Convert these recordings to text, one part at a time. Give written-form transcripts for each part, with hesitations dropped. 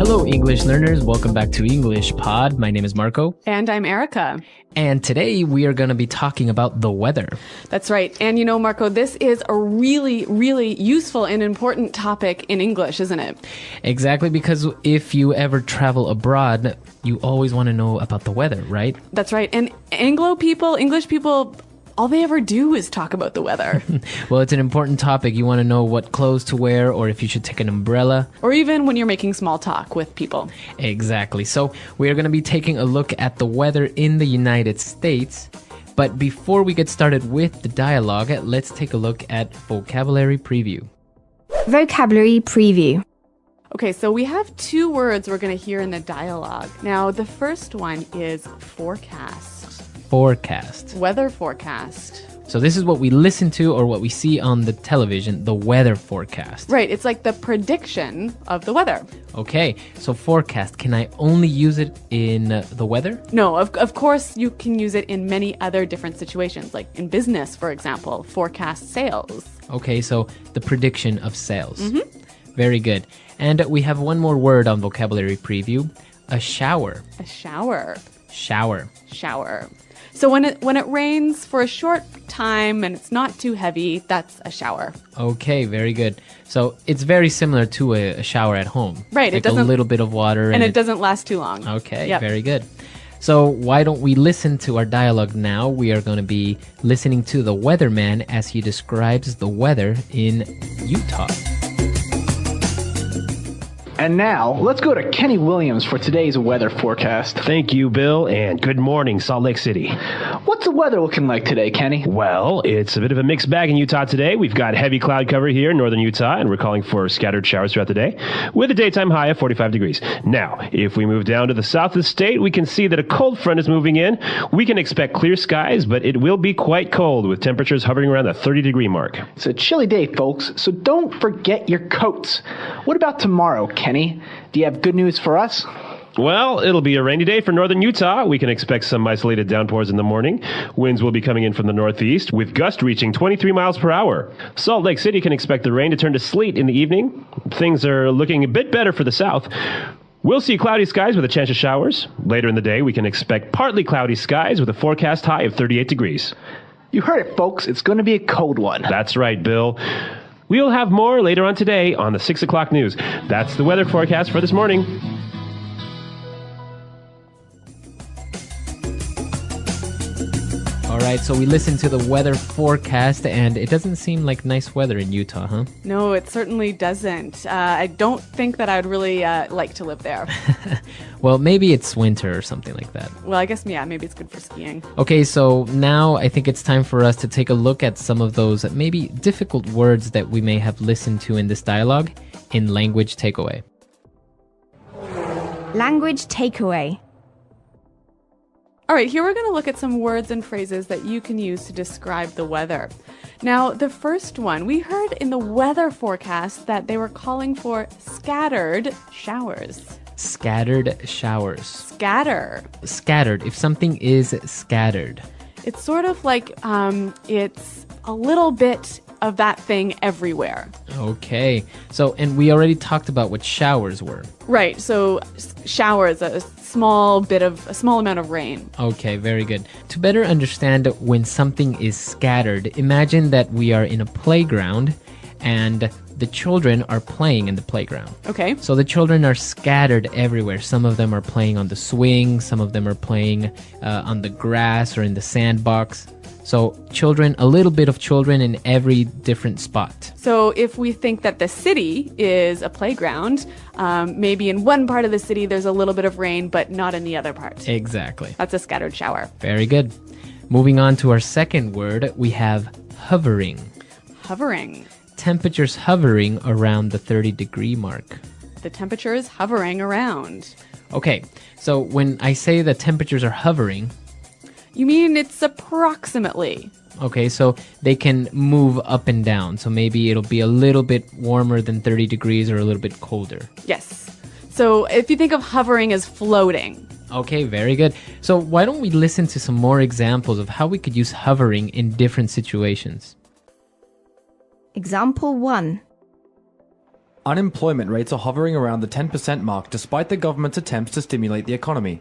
Hello, English learners. Welcome back to English Pod. My name is Marco. And I'm Erica. And today we are going to be talking about the weather. That's right. And you know, Marco, this is a really, really useful and important topic in English, isn't it? Exactly, because if you ever travel abroad, you always want to know about the weather, right? That's right. And English people, all they ever do is talk about the weather. Well, it's an important topic. You want to know what clothes to wear or if you should take an umbrella. Or even when you're making small talk with people. Exactly. So we are going to be taking a look at the weather in the United States. But before we get started with the dialogue, let's take a look at vocabulary preview. Vocabulary preview. Okay, so we have two words we're going to hear in the dialogue. Now, the first one is forecast. Forecast. Weather forecast. So this is what we listen to or what we see on the television, the weather forecast. Right, it's like the prediction of the weather. Okay, so forecast, can I only use it in the weather? No, of course you can use it in many other different situations, like in business, for example, forecast sales. Okay, so the prediction of sales. Very good. And we have one more word on vocabulary preview, a shower. A shower. Shower. Shower. So when it rains for a short time and it's not too heavy, that's a shower. Okay, very good. So it's very similar to a shower at home. Right, Like it doesn't, a little bit of water. and it doesn't last too long. Okay, Yep. very good. So why don't we listen to our dialogue now? We are going to be listening to the weatherman as he describes the weather in Utah. And now, let's go to Kenny Williams for today's weather forecast. Thank you, Bill, and good morning, Salt Lake City. What's the weather looking like today, Kenny? Well, it's a bit of a mixed bag in Utah today. We've got heavy cloud cover here in northern Utah, and we're calling for scattered showers throughout the day, with a daytime high of 45 degrees. Now, if we move down to the south of the state, we can see that a cold front is moving in. We can expect clear skies, but it will be quite cold, with temperatures hovering around the 30-degree mark. It's a chilly day, folks, so don't forget your coats. What about tomorrow, Kenny? Do you have good news for us? Well, it'll be a rainy day for northern Utah. We can expect some isolated downpours in the morning. Winds will be coming in from the northeast, with gusts reaching 23 miles per hour. Salt Lake City can expect the rain to turn to sleet in the evening. Things are looking a bit better for the south. We'll see cloudy skies with a chance of showers. Later in the day, we can expect partly cloudy skies with a forecast high of 38 degrees. You heard it, folks. It's going to be a cold one. That's right, Bill. We'll have more later on today on the 6 o'clock news. That's the weather forecast for this morning. All right, so we listened to the weather forecast, and it doesn't seem like nice weather in Utah, huh? No, it certainly doesn't. I don't think that I would really like to live there. Well, maybe it's winter or something like that. Well, I guess, yeah, maybe it's good for skiing. Okay, so now I think it's time for us to take a look at some of those maybe difficult words that we may have listened to in this dialogue in Language Takeaway. Language takeaway. All right, here we're going to look at some words and phrases that you can use to describe the weather. Now, the first one, we heard in the weather forecast that they were calling for scattered showers. Scattered showers. Scatter. Scattered. If something is scattered. It's sort of like it's a little bit of that thing everywhere. Okay. So, and we already talked about what showers were. Right, so showers, a small amount of rain. Okay, very good. To better understand when something is scattered, imagine that we are in a playground and the children are playing in the playground. Okay. So the children are scattered everywhere. Some of them are playing on the swing, some of them are playing on the grass or in the sandbox. So children, a little bit of children in every different spot. So if we think that the city is a playground, maybe in one part of the city there's a little bit of rain, but not in the other part. Exactly. That's a scattered shower. Very good. Moving on to our second word, we have hovering. Hovering. Temperatures hovering around the 30-degree mark. The temperature is hovering around. Okay, so when I say the temperatures are hovering, You mean it's approximately? okay, so they can move up and down. So maybe it'll be a little bit warmer than 30 degrees or a little bit colder. Yes. So if you think of hovering as floating. Okay, very good. So why don't we listen to some more examples of how we could use hovering in different situations? Example 1. Unemployment rates are hovering around the 10% mark despite the government's attempts to stimulate the economy.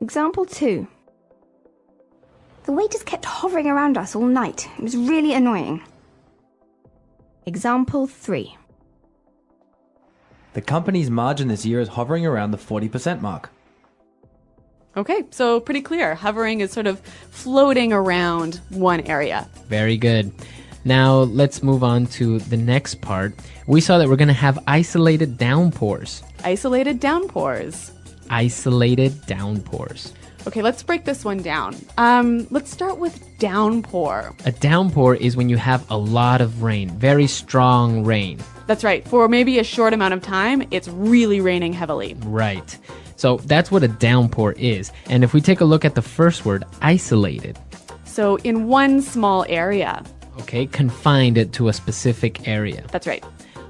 Example 2. The waiters kept hovering around us all night. It was really annoying. Example 3. The company's margin this year is hovering around the 40% mark. Okay, so pretty clear. Hovering is sort of floating around one area. Very good. Now let's move on to the next part. We saw that we're going to have isolated downpours. Isolated downpours. Isolated downpours. Okay, let's break this one down. Let's start with downpour. A downpour is when you have a lot of rain, very strong rain. That's right. For maybe a short amount of time, it's really raining heavily. Right. So that's what a downpour is. And if we take a look at the first word, isolated, So in one small area. okay, confined it to a specific area. That's right.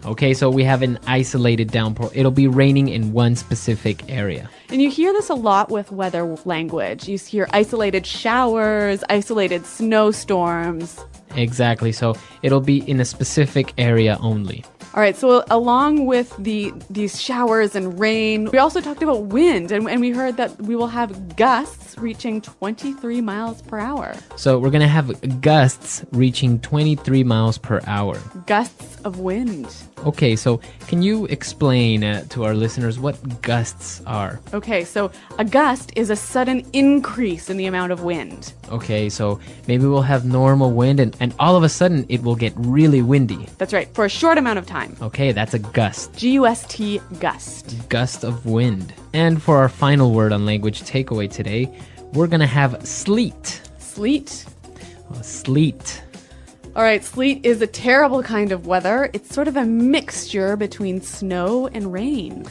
Okay, so we have an isolated downpour. It'll be raining in one specific area. And you hear this a lot with weather language. You hear isolated showers, isolated snowstorms. Exactly. So it'll be in a specific area only. All right, so along with these showers and rain, we also talked about wind, and we heard that we will have gusts reaching 23 miles per hour. So we're going to have gusts reaching 23 miles per hour. Gusts of wind. Okay, so can you explain to our listeners what gusts are? Okay, so a gust is a sudden increase in the amount of wind. Okay, so maybe we'll have normal wind and all of a sudden it will get really windy. That's right, for a short amount of time. Okay, that's a gust. G-U-S-T, gust. Gust of wind. And for our final word on language takeaway today, we're going to have sleet. Sleet. Sleet. All right, sleet is a terrible kind of weather. It's sort of a mixture between snow and rain.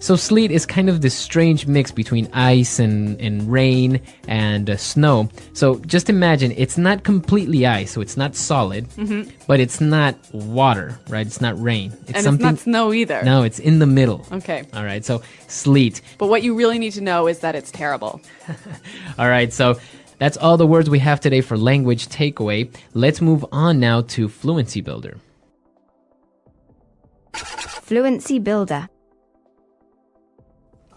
So sleet is kind of this strange mix between ice and rain and snow. So just imagine it's not completely ice, so it's not solid, but it's not water, right? It's not rain. And it's not snow either. No, it's in the middle. Okay. All right, so sleet. But what you really need to know is that it's terrible. All right, so that's all the words we have today for language takeaway. Let's move on now to Fluency Builder. Fluency Builder.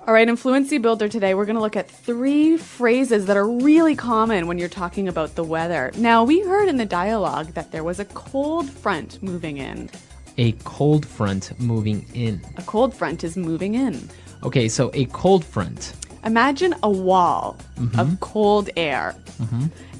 All right, in Fluency Builder today, we're going to look at 3 phrases that are really common when you're talking about the weather. Now, we heard in the dialogue that there was a cold front moving in. A cold front moving in. A cold front is moving in. Okay, so a cold front. Imagine a wall of cold air.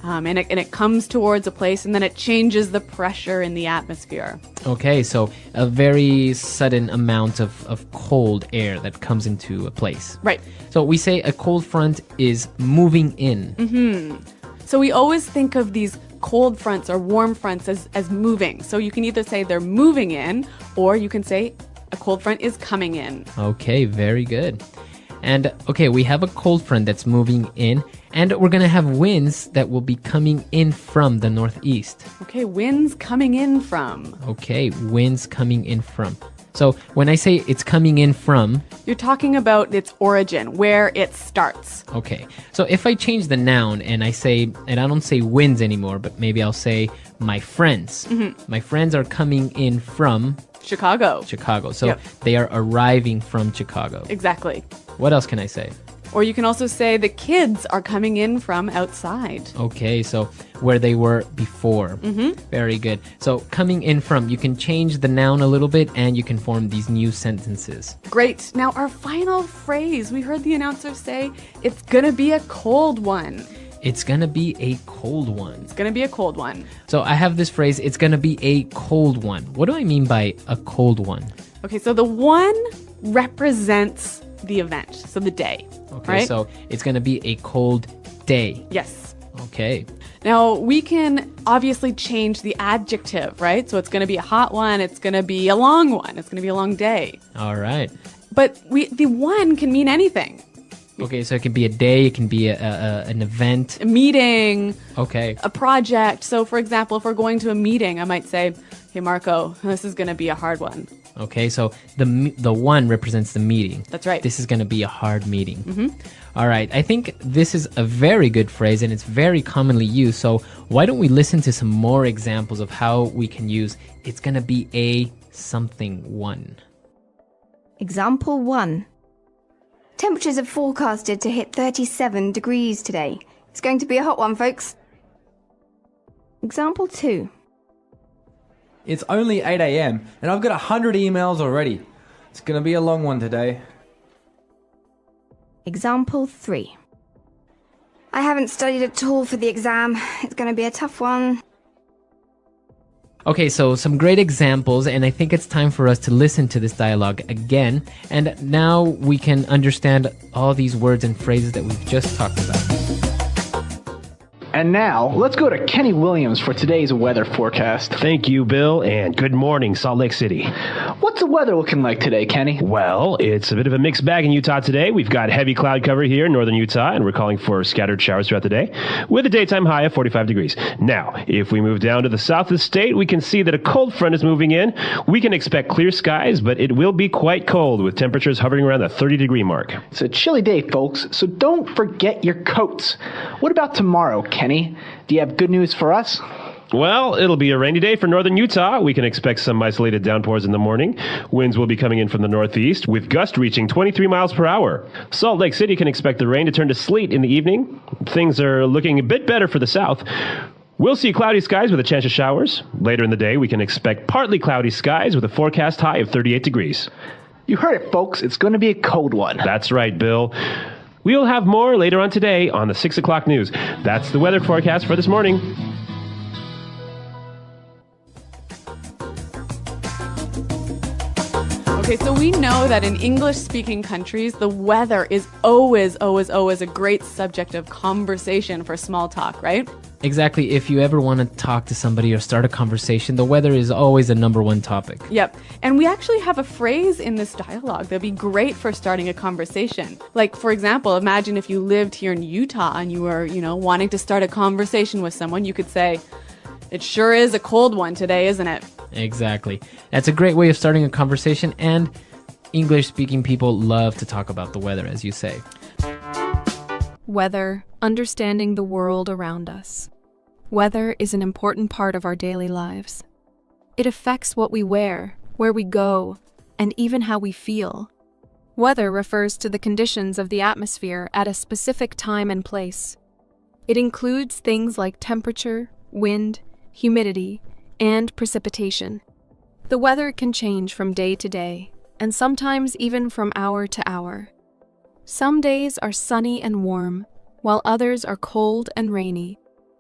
And it comes towards a place and then it changes the pressure in the atmosphere. Okay, so a very sudden amount of cold air that comes into a place. Right. So we say a cold front is moving in. So we always think of these cold fronts or warm fronts as moving. So you can either say they're moving in or you can say a cold front is coming in. Okay, very good. And okay, we have a cold front that's moving in, and we're going to have winds that will be coming in from the northeast. Okay, winds coming in from. Okay, winds coming in from. So when I say it's coming in from, You're talking about its origin, where it starts. okay. So if I change the noun and I don't say winds anymore, but maybe I'll say my friends. My friends are coming in from Chicago. Chicago. So Yep. they are arriving from Chicago. Exactly. What else can I say? Or you can also say the kids are coming in from outside. Okay, so where they were before. Very good. So coming in from, you can change the noun a little bit and you can form these new sentences. Great. Now, our final phrase, we heard the announcer say it's going to be a cold one. It's gonna be a cold one. It's going to be a cold one. So I have this phrase, it's gonna be a cold one. What do I mean by a cold one? Okay, so the one represents the event, so the day. Okay, right? so it's gonna be a cold day. Yes. Okay. Now, we can obviously change the adjective, right? So it's going to be a hot one, it's going to be a long one, it's going to be a long day. All right. But the one can mean anything. Okay, so it can be a day, it can be an event. A meeting, Okay. a project. So, for example, if we're going to a meeting, I might say, hey, Marco, this is going to be a hard one. Okay, so the one represents the meeting. That's right. This is going to be a hard meeting. All right, I think this is a very good phrase and it's very commonly used. So why don't we listen to some more examples of how we can use it's going to be a something 1. Example 1. Temperatures are forecasted to hit 37 degrees today. It's going to be a hot one, folks. Example 2. It's only 8 a.m. and I've got 100 emails already. It's going to be a long one today. Example 3. I haven't studied at all for the exam. It's going to be a tough one. Okay, so some great examples, and I think it's time for us to listen to this dialogue again. And now we can understand all these words and phrases that we've just talked about. And now, let's go to Kenny Williams for today's weather forecast. Thank you, Bill, and good morning, Salt Lake City. What's the weather looking like today, Kenny? Well, it's a bit of a mixed bag in Utah today. We've got heavy cloud cover here in northern Utah, and we're calling for scattered showers throughout the day, with a daytime high of 45 degrees. Now, if we move down to the south of the state, we can see that a cold front is moving in. We can expect clear skies, but it will be quite cold, with temperatures hovering around the 30-degree mark. It's a chilly day, folks, so don't forget your coats. What about tomorrow, Kenny? Do you have good news for us? Well, it'll be a rainy day for northern Utah. We can expect some isolated downpours in the morning. Winds will be coming in from the northeast, with gusts reaching 23 miles per hour. Salt Lake City can expect the rain to turn to sleet in the evening. Things are looking a bit better for the south. We'll see cloudy skies with a chance of showers. Later in the day, we can expect partly cloudy skies with a forecast high of 38 degrees. You heard it, folks. It's going to be a cold one. That's right, Bill. We'll have more later on today on the 6 o'clock news. That's the weather forecast for this morning. Okay, so we know that in English-speaking countries, the weather is always a great subject of conversation for small talk, right? Exactly. If you ever want to talk to somebody or start a conversation, the weather is always a number one topic. Yep. And we actually have a phrase in this dialogue that'd be great for starting a conversation. Like, for example, imagine if you lived here in Utah and you were, wanting to start a conversation with someone, you could say, "It sure is a cold one today, isn't it?" Exactly. That's a great way of starting a conversation, and English-speaking people love to talk about the weather, as you say. Weather, understanding the world around us. Weather is an important part of our daily lives. It affects what we wear, where we go, and even how we feel. Weather refers to the conditions of the atmosphere at a specific time and place. It includes things like temperature, wind, humidity, and precipitation. The weather can change from day to day, and sometimes even from hour to hour. Some days are sunny and warm, while others are cold and rainy.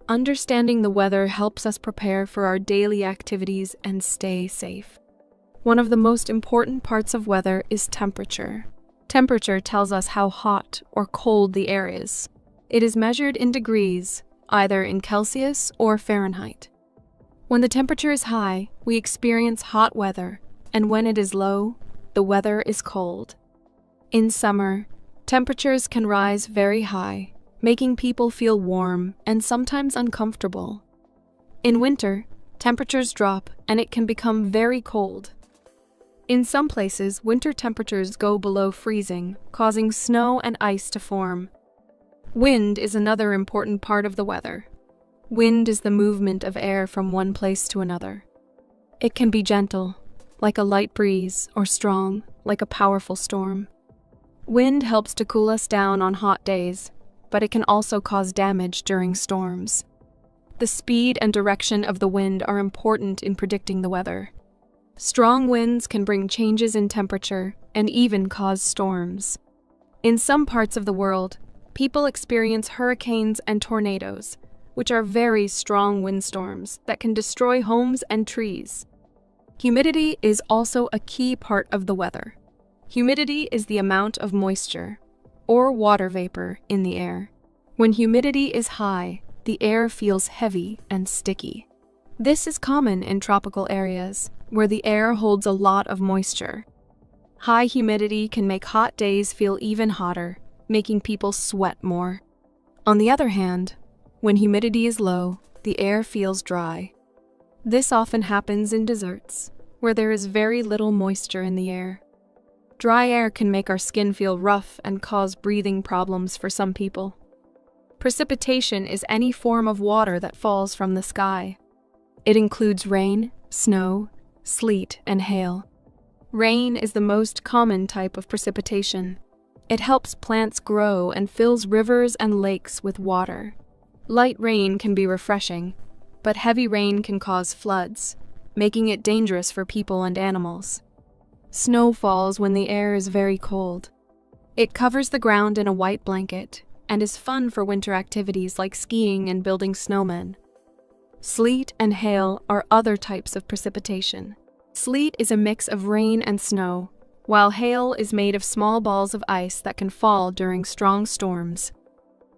Understanding the weather helps us prepare for our daily activities and stay safe. One of the most important parts of weather is temperature. Temperature tells us how hot or cold the air is. It is measured in degrees, either in Celsius or Fahrenheit. When the temperature is high, we experience hot weather, and when it is low, the weather is cold. In summer, temperatures can rise very high, making people feel warm and sometimes uncomfortable. In winter, temperatures drop and it can become very cold. In some places, winter temperatures go below freezing, causing snow and ice to form. Wind is another important part of the weather. Wind is the movement of air from one place to another. It can be gentle, like a light breeze, or strong, like a powerful storm. Wind helps to cool us down on hot days, but it can also cause damage during storms. The speed and direction of the wind are important in predicting the weather. Strong winds can bring changes in temperature and even cause storms. In some parts of the world, people experience hurricanes and tornadoes, which are very strong windstorms that can destroy homes and trees. Humidity is also a key part of the weather. Humidity is the amount of moisture, or water vapor, in the air. When humidity is high, the air feels heavy and sticky. This is common in tropical areas, where the air holds a lot of moisture. High humidity can make hot days feel even hotter, making people sweat more. On the other hand, when humidity is low, the air feels dry. This often happens in deserts, where there is very little moisture in the air. Dry air can make our skin feel rough and cause breathing problems for some people. Precipitation is any form of water that falls from the sky. It includes rain, snow, sleet, and hail. Rain is the most common type of precipitation. It helps plants grow and fills rivers and lakes with water. Light rain can be refreshing, but heavy rain can cause floods, making it dangerous for people and animals. Snow falls when the air is very cold. It covers the ground in a white blanket and is fun for winter activities like skiing and building snowmen. Sleet and hail are other types of precipitation. Sleet is a mix of rain and snow, while hail is made of small balls of ice that can fall during strong storms.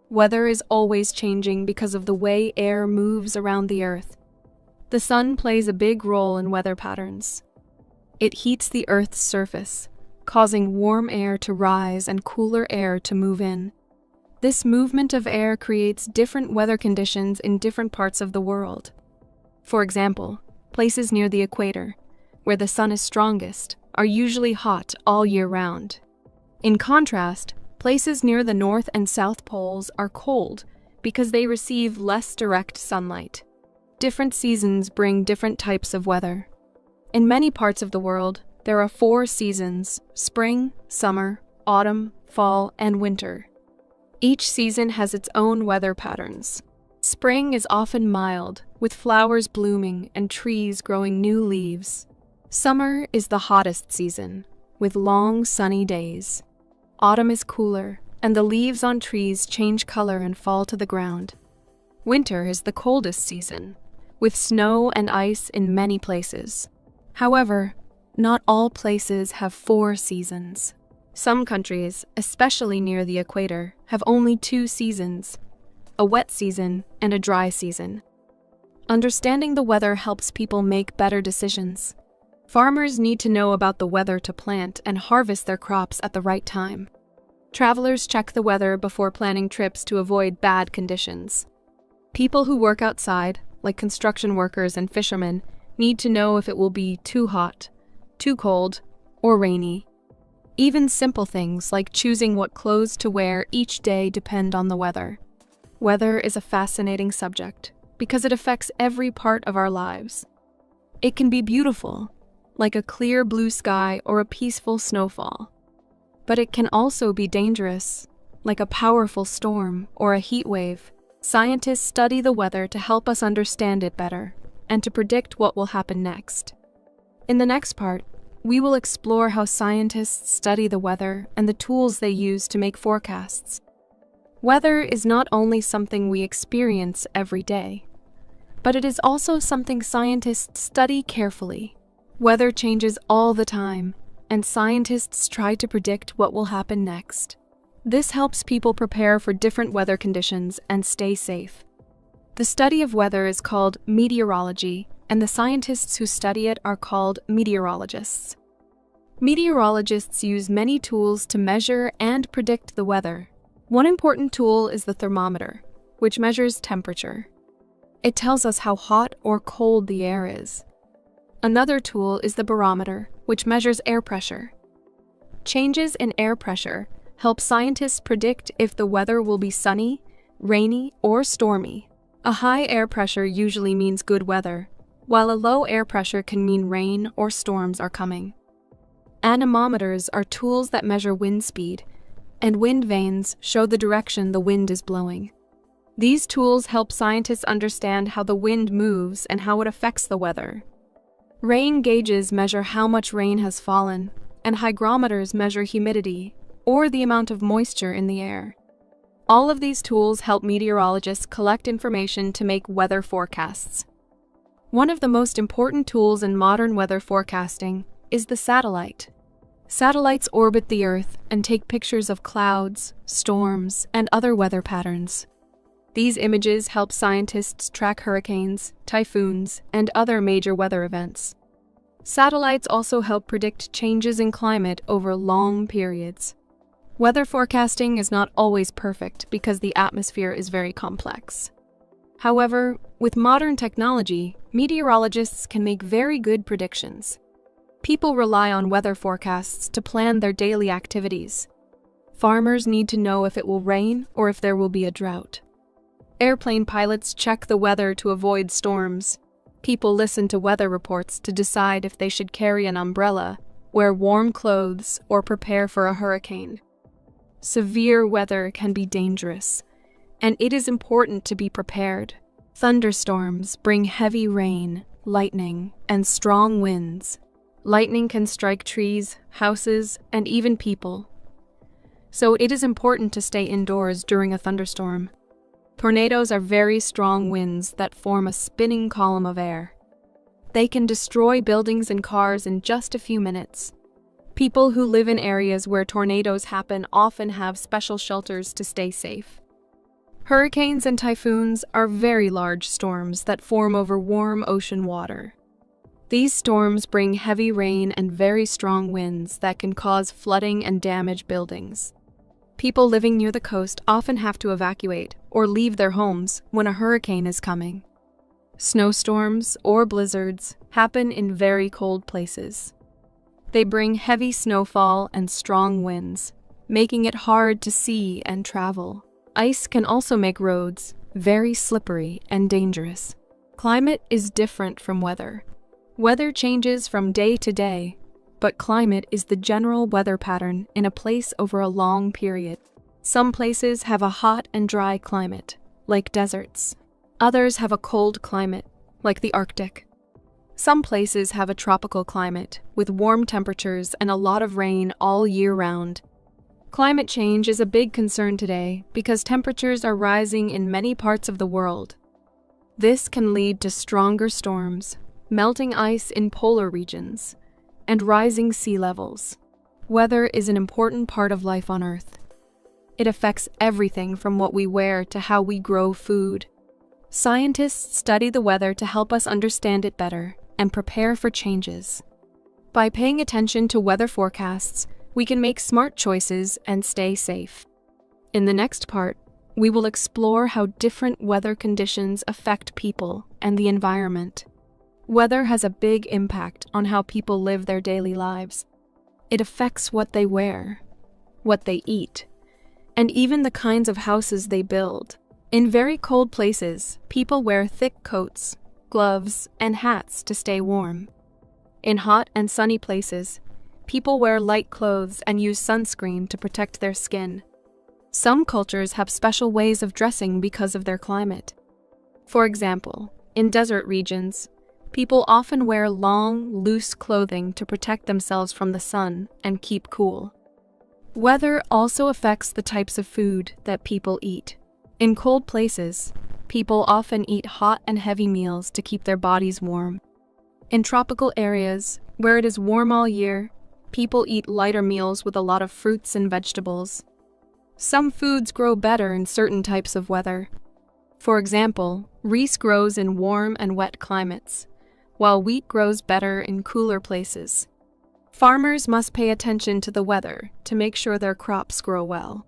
Weather is always changing because of the way air moves around the Earth. The sun plays a big role in weather patterns. It heats the Earth's surface, causing warm air to rise and cooler air to move in. This movement of air creates different weather conditions in different parts of the world. For example, places near the equator, where the sun is strongest, are usually hot all year round. In contrast, places near the North and South poles are cold because they receive less direct sunlight. Different seasons bring different types of weather. In many parts of the world, there are 4 seasons: spring, summer, autumn, fall, and winter. Each season has its own weather patterns. Spring is often mild, with flowers blooming and trees growing new leaves. Summer is the hottest season, with long, sunny days. Autumn is cooler, and the leaves on trees change color and fall to the ground. Winter is the coldest season, with snow and ice in many places. However, not all places have 4 seasons. Some countries, especially near the equator, have only 2 seasons: a wet season and a dry season. Understanding the weather helps people make better decisions. Farmers need to know about the weather to plant and harvest their crops at the right time. Travelers check the weather before planning trips to avoid bad conditions. People who work outside, like construction workers and fishermen, need to know if it will be too hot, too cold, or rainy. Even simple things like choosing what clothes to wear each day depend on the weather. Weather is a fascinating subject because it affects every part of our lives. It can be beautiful, like a clear blue sky or a peaceful snowfall. But it can also be dangerous, like a powerful storm or a heat wave. Scientists study the weather to help us understand it better and to predict what will happen next. In the next part, we will explore how scientists study the weather and the tools they use to make forecasts. Weather is not only something we experience every day, but it is also something scientists study carefully. Weather changes all the time, and scientists try to predict what will happen next. This helps people prepare for different weather conditions and stay safe. The study of weather is called meteorology, and the scientists who study it are called meteorologists. Meteorologists use many tools to measure and predict the weather. One important tool is the thermometer, which measures temperature. It tells us how hot or cold the air is. Another tool is the barometer, which measures air pressure. Changes in air pressure help scientists predict if the weather will be sunny, rainy, or stormy. A high air pressure usually means good weather, while a low air pressure can mean rain or storms are coming. Anemometers are tools that measure wind speed, and wind vanes show the direction the wind is blowing. These tools help scientists understand how the wind moves and how it affects the weather. Rain gauges measure how much rain has fallen, and hygrometers measure humidity, or the amount of moisture in the air. All of these tools help meteorologists collect information to make weather forecasts. One of the most important tools in modern weather forecasting is the satellite. Satellites orbit the Earth and take pictures of clouds, storms, and other weather patterns. These images help scientists track hurricanes, typhoons, and other major weather events. Satellites also help predict changes in climate over long periods. Weather forecasting is not always perfect because the atmosphere is very complex. However, with modern technology, meteorologists can make very good predictions. People rely on weather forecasts to plan their daily activities. Farmers need to know if it will rain or if there will be a drought. Airplane pilots check the weather to avoid storms. People listen to weather reports to decide if they should carry an umbrella, wear warm clothes, or prepare for a hurricane. Severe weather can be dangerous, and it is important to be prepared. Thunderstorms bring heavy rain, lightning, and strong winds. Lightning can strike trees, houses, and even people. So it is important to stay indoors during a thunderstorm. Tornadoes are very strong winds that form a spinning column of air. They can destroy buildings and cars in just a few minutes. People who live in areas where tornadoes happen often have special shelters to stay safe. Hurricanes and typhoons are very large storms that form over warm ocean water. These storms bring heavy rain and very strong winds that can cause flooding and damage buildings. People living near the coast often have to evacuate or leave their homes when a hurricane is coming. Snowstorms or blizzards happen in very cold places. They bring heavy snowfall and strong winds, making it hard to see and travel. Ice can also make roads very slippery and dangerous. Climate is different from weather. Weather changes from day to day, but climate is the general weather pattern in a place over a long period. Some places have a hot and dry climate, like deserts. Others have a cold climate, like the Arctic. Some places have a tropical climate, with warm temperatures and a lot of rain all year round. Climate change is a big concern today because temperatures are rising in many parts of the world. This can lead to stronger storms, melting ice in polar regions, and rising sea levels. Weather is an important part of life on Earth. It affects everything from what we wear to how we grow food. Scientists study the weather to help us understand it better and prepare for changes. By paying attention to weather forecasts, we can make smart choices and stay safe. In the next part, we will explore how different weather conditions affect people and the environment. Weather has a big impact on how people live their daily lives. It affects what they wear, what they eat, and even the kinds of houses they build. In very cold places, people wear thick coats, gloves, and hats to stay warm. In hot and sunny places, people wear light clothes and use sunscreen to protect their skin. Some cultures have special ways of dressing because of their climate. For example, in desert regions, people often wear long, loose clothing to protect themselves from the sun and keep cool. Weather also affects the types of food that people eat. In cold places, people often eat hot and heavy meals to keep their bodies warm. In tropical areas, where it is warm all year, people eat lighter meals with a lot of fruits and vegetables. Some foods grow better in certain types of weather. For example, rice grows in warm and wet climates, while wheat grows better in cooler places. Farmers must pay attention to the weather to make sure their crops grow well.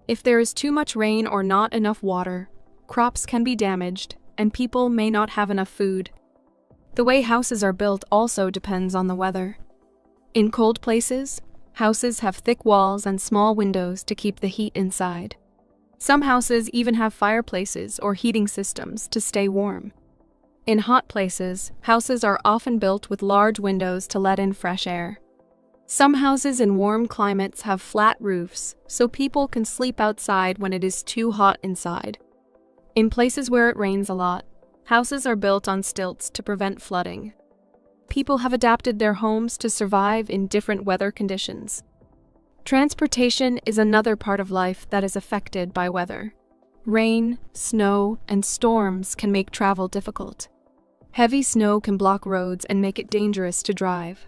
If there is too much rain or not enough water, crops can be damaged and people may not have enough food. The way houses are built also depends on the weather. In cold places, houses have thick walls and small windows to keep the heat inside. Some houses even have fireplaces or heating systems to stay warm. In hot places, houses are often built with large windows to let in fresh air. Some houses in warm climates have flat roofs, so people can sleep outside when it is too hot inside. In places where it rains a lot, houses are built on stilts to prevent flooding. People have adapted their homes to survive in different weather conditions. Transportation is another part of life that is affected by weather. Rain, snow, and storms can make travel difficult. Heavy snow can block roads and make it dangerous to drive.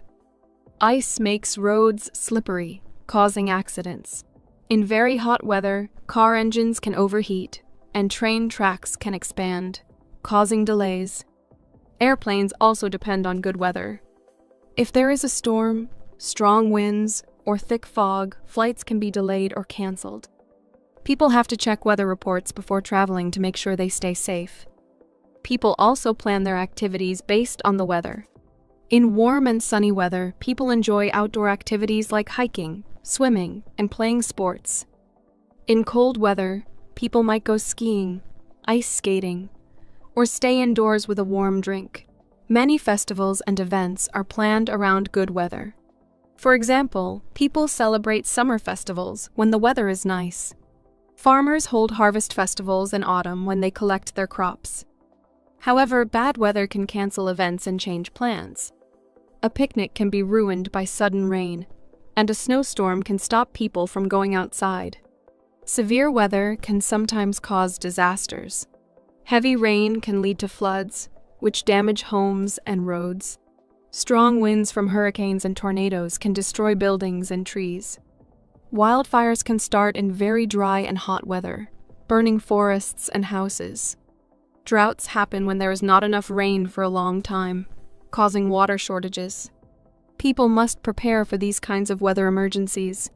Ice makes roads slippery, causing accidents. In very hot weather, car engines can overheat, and train tracks can expand, causing delays. Airplanes also depend on good weather. If there is a storm, strong winds, or thick fog, flights can be delayed or canceled. People have to check weather reports before traveling to make sure they stay safe. People also plan their activities based on the weather. In warm and sunny weather, people enjoy outdoor activities like hiking, swimming, and playing sports. In cold weather, people might go skiing, ice skating, or stay indoors with a warm drink. Many festivals and events are planned around good weather. For example, people celebrate summer festivals when the weather is nice. Farmers hold harvest festivals in autumn when they collect their crops. However, bad weather can cancel events and change plans. A picnic can be ruined by sudden rain, and a snowstorm can stop people from going outside. Severe weather can sometimes cause disasters. Heavy rain can lead to floods, which damage homes and roads. Strong winds from hurricanes and tornadoes can destroy buildings and trees. Wildfires can start in very dry and hot weather, burning forests and houses. Droughts happen when there is not enough rain for a long time, causing water shortages. People must prepare for these kinds of weather emergencies.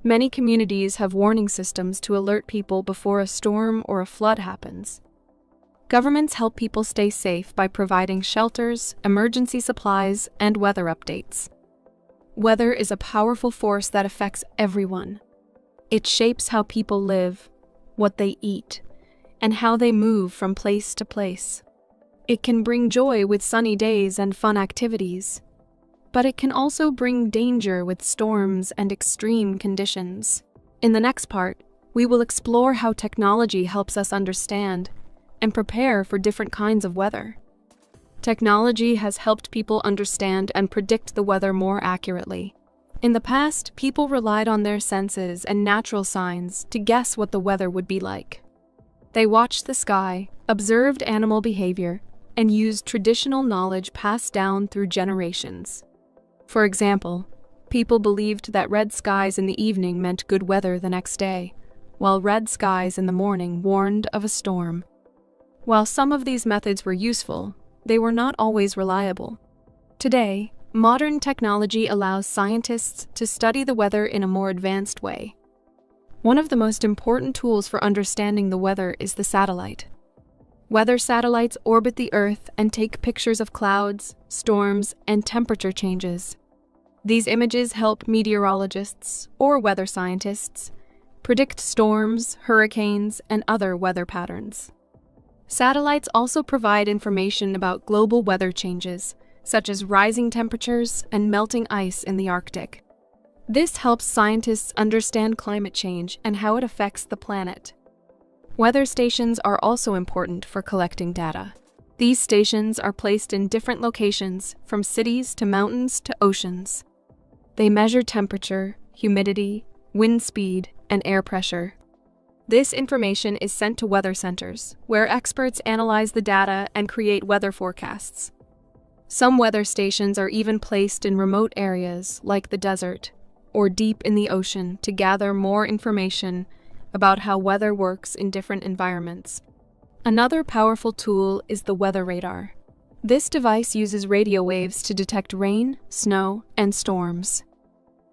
Many communities have warning systems to alert people before a storm or a flood happens. Governments help people stay safe by providing shelters, emergency supplies, and weather updates. Weather is a powerful force that affects everyone. It shapes how people live, what they eat, and how they move from place to place. It can bring joy with sunny days and fun activities, but it can also bring danger with storms and extreme conditions. In the next part, we will explore how technology helps us understand and prepare for different kinds of weather. Technology has helped people understand and predict the weather more accurately. In the past, people relied on their senses and natural signs to guess what the weather would be like. They watched the sky, observed animal behavior, and used traditional knowledge passed down through generations. For example, people believed that red skies in the evening meant good weather the next day, while red skies in the morning warned of a storm. While some of these methods were useful, they were not always reliable. Today, modern technology allows scientists to study the weather in a more advanced way. One of the most important tools for understanding the weather is the satellite. Weather satellites orbit the Earth and take pictures of clouds, storms, and temperature changes. These images help meteorologists, or weather scientists, predict storms, hurricanes, and other weather patterns. Satellites also provide information about global weather changes, such as rising temperatures and melting ice in the Arctic. This helps scientists understand climate change and how it affects the planet. Weather stations are also important for collecting data. These stations are placed in different locations, from cities to mountains to oceans. They measure temperature, humidity, wind speed, and air pressure. This information is sent to weather centers, where experts analyze the data and create weather forecasts. Some weather stations are even placed in remote areas, like the desert, or deep in the ocean to gather more information about how weather works in different environments. Another powerful tool is the weather radar. This device uses radio waves to detect rain, snow, and storms.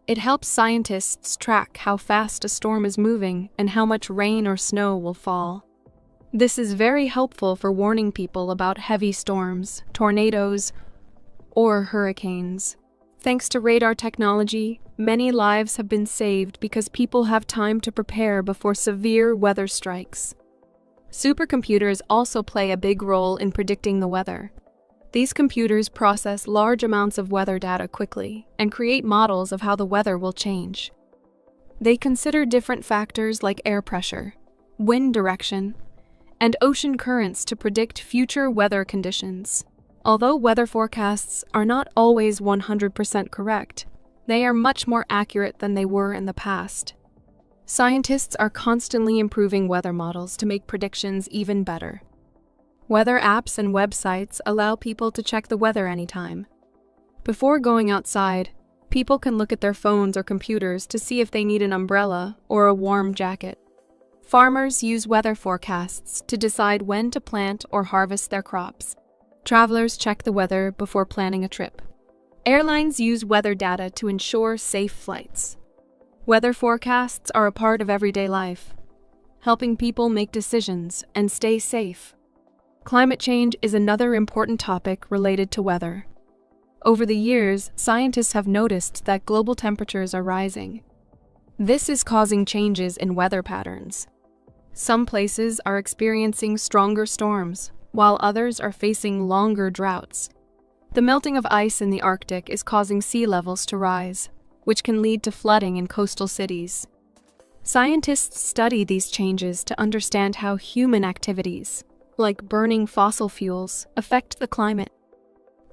It helps scientists track how fast a storm is moving and how much rain or snow will fall. This is very helpful for warning people about heavy storms, tornadoes, or hurricanes. Thanks to radar technology, many lives have been saved because people have time to prepare before severe weather strikes. Supercomputers also play a big role in predicting the weather. These computers process large amounts of weather data quickly and create models of how the weather will change. They consider different factors like air pressure, wind direction, and ocean currents to predict future weather conditions. Although weather forecasts are not always 100% correct, they are much more accurate than they were in the past. Scientists are constantly improving weather models to make predictions even better. Weather apps and websites allow people to check the weather anytime. Before going outside, people can look at their phones or computers to see if they need an umbrella or a warm jacket. Farmers use weather forecasts to decide when to plant or harvest their crops. Travelers check the weather before planning a trip. Airlines use weather data to ensure safe flights. Weather forecasts are a part of everyday life, helping people make decisions and stay safe. Climate change is another important topic related to weather. Over the years, scientists have noticed that global temperatures are rising. This is causing changes in weather patterns. Some places are experiencing stronger storms, while others are facing longer droughts. The melting of ice in the Arctic is causing sea levels to rise, which can lead to flooding in coastal cities. Scientists study these changes to understand how human activities, like burning fossil fuels, affect the climate.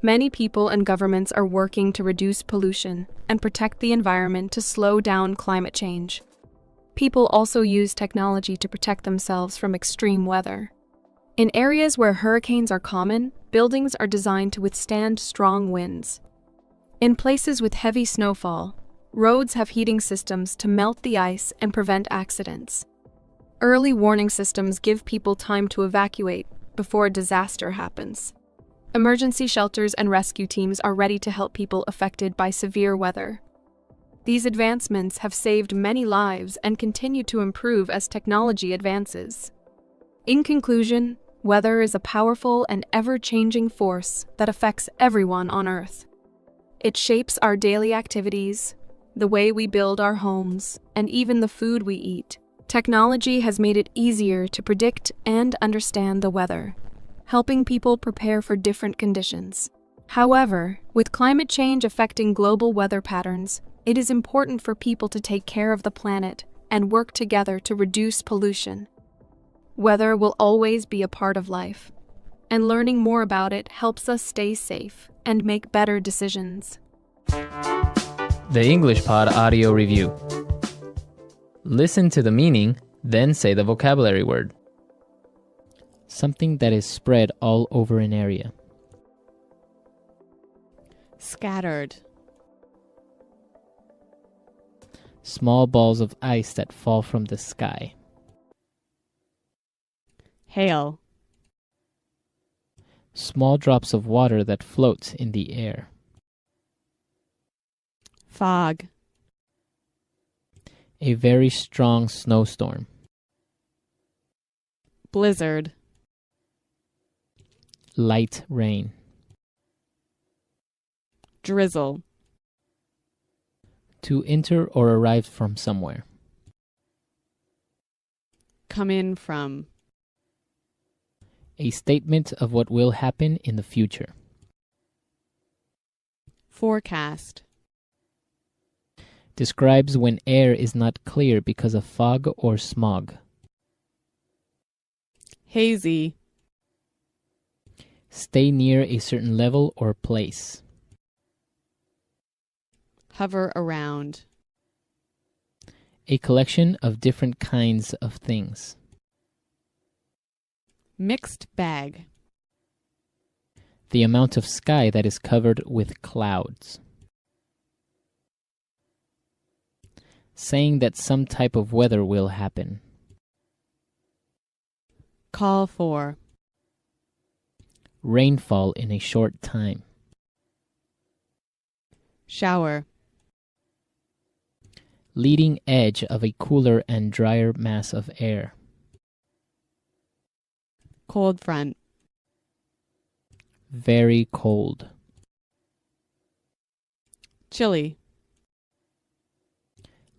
Many people and governments are working to reduce pollution and protect the environment to slow down climate change. People also use technology to protect themselves from extreme weather. In areas where hurricanes are common, buildings are designed to withstand strong winds. In places with heavy snowfall, roads have heating systems to melt the ice and prevent accidents. Early warning systems give people time to evacuate before a disaster happens. Emergency shelters and rescue teams are ready to help people affected by severe weather. These advancements have saved many lives and continue to improve as technology advances. In conclusion, weather is a powerful and ever-changing force that affects everyone on Earth. It shapes our daily activities, the way we build our homes, and even the food we eat. Technology has made it easier to predict and understand the weather, helping people prepare for different conditions. However, with climate change affecting global weather patterns, it is important for people to take care of the planet and work together to reduce pollution. Weather will always be a part of life, and learning more about it helps us stay safe and make better decisions. The English Pod Audio Review. Listen to the meaning, then say the vocabulary word. Something that is spread all over an area. Scattered. Small balls of ice that fall from the sky. Hail. Small drops of water that float in the air. Fog. A very strong snowstorm. Blizzard. Light rain. Drizzle. To enter or arrive from somewhere. Come in from. A statement of what will happen in the future. Forecast. Describes when air is not clear because of fog or smog. Hazy. Stay near a certain level or place. Hover around. A collection of different kinds of things. Mixed bag. The amount of sky that is covered with clouds. Saying that some type of weather will happen. Call for. Rainfall in a short time. Shower. Leading edge of a cooler and drier mass of air. Cold front. Very cold. Chilly.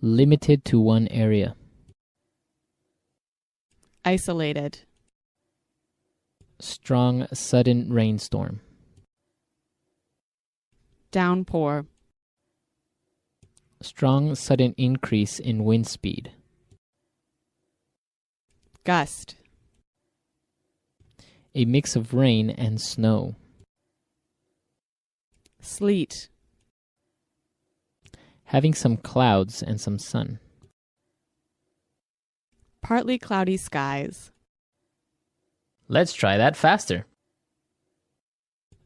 Limited to one area. Isolated. Strong, sudden rainstorm. Downpour. Strong, sudden increase in wind speed. Gust. A mix of rain and snow. Sleet. Having some clouds and some sun. Partly cloudy skies. Let's try that faster.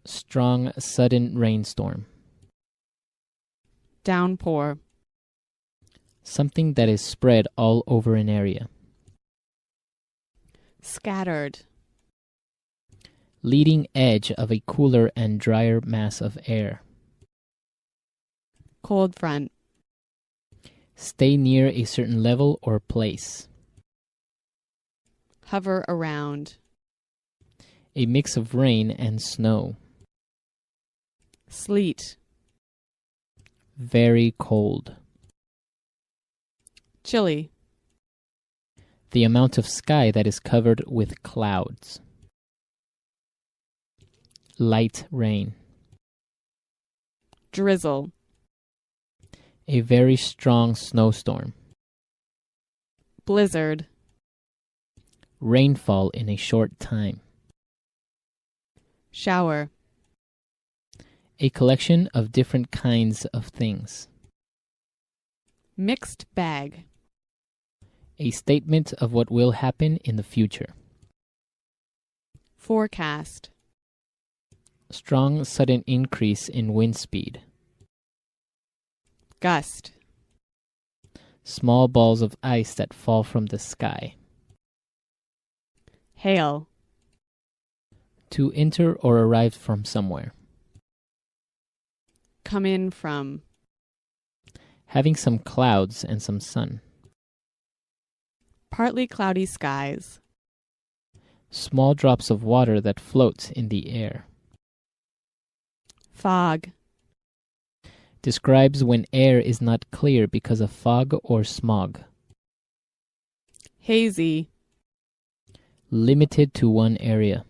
Strong, sudden rainstorm. Downpour. Something that is spread all over an area. Scattered. Leading edge of a cooler and drier mass of air. Cold front. Stay near a certain level or place. Hover around. A mix of rain and snow. Sleet. Very cold. Chilly. The amount of sky that is covered with clouds. Light rain. drizzle, A very strong snowstorm. blizzard, Rainfall in a short time. shower, A collection of different kinds of things. mixed bag, A statement of what will happen in the future. forecast, Strong sudden increase in wind speed. gust, Small balls of ice that fall from the sky. hail, To enter or arrive from somewhere. come in from, Having some clouds and some sun. partly cloudy skies, Small drops of water that float in the air. fog, Describes when air is not clear because of fog or smog. hazy, Limited to one area.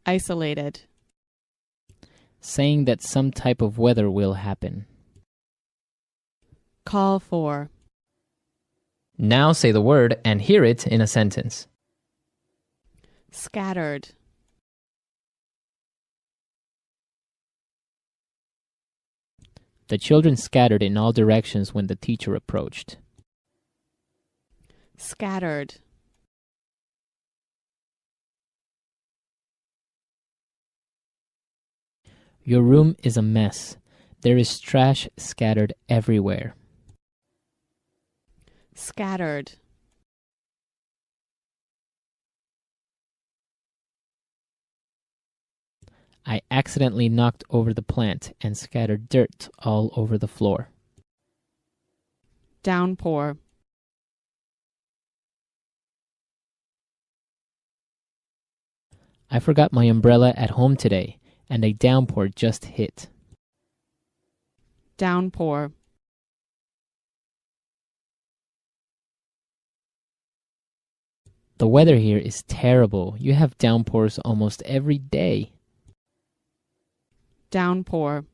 isolated, Saying that some type of weather will happen. call for, Now say the word and hear it in a sentence. scattered, The children scattered in all directions when the teacher approached. scattered, Your room is a mess. There is trash scattered everywhere. scattered, I accidentally knocked over the plant and scattered dirt all over the floor. downpour, I forgot my umbrella at home today, and a downpour just hit. downpour, The weather here is terrible. You have downpours almost every day. downpour,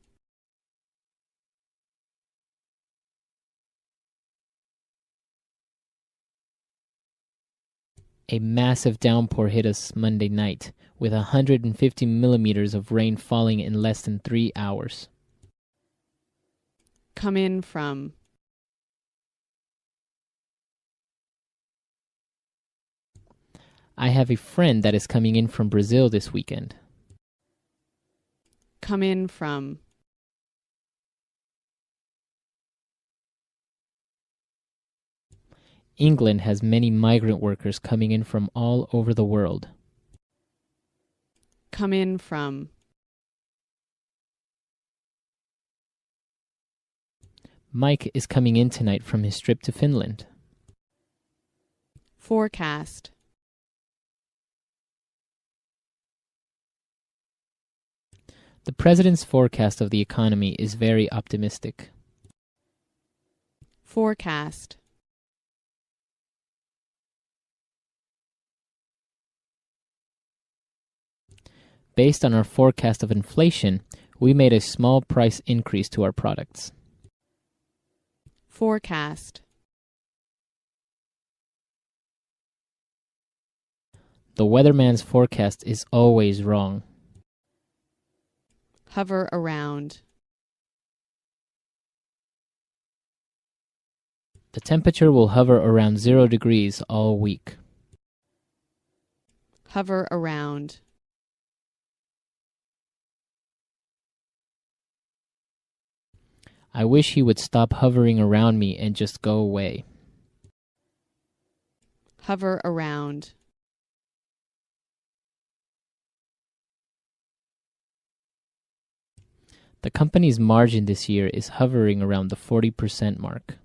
A massive downpour hit us Monday night, with 150 millimeters of rain falling in less than 3 hours. come in from, I have a friend that is coming in from Brazil this weekend. come in from, England has many migrant workers coming in from all over the world. come in from, Mike is coming in tonight from his trip to Finland. forecast, The president's forecast of the economy is very optimistic. forecast, Based on our forecast of inflation, we made a small price increase to our products. forecast, The weatherman's forecast is always wrong. hover around, The temperature will hover around 0 degrees all week. hover around, I wish he would stop hovering around me and just go away. hover around, The company's margin this year is hovering around the 40% mark.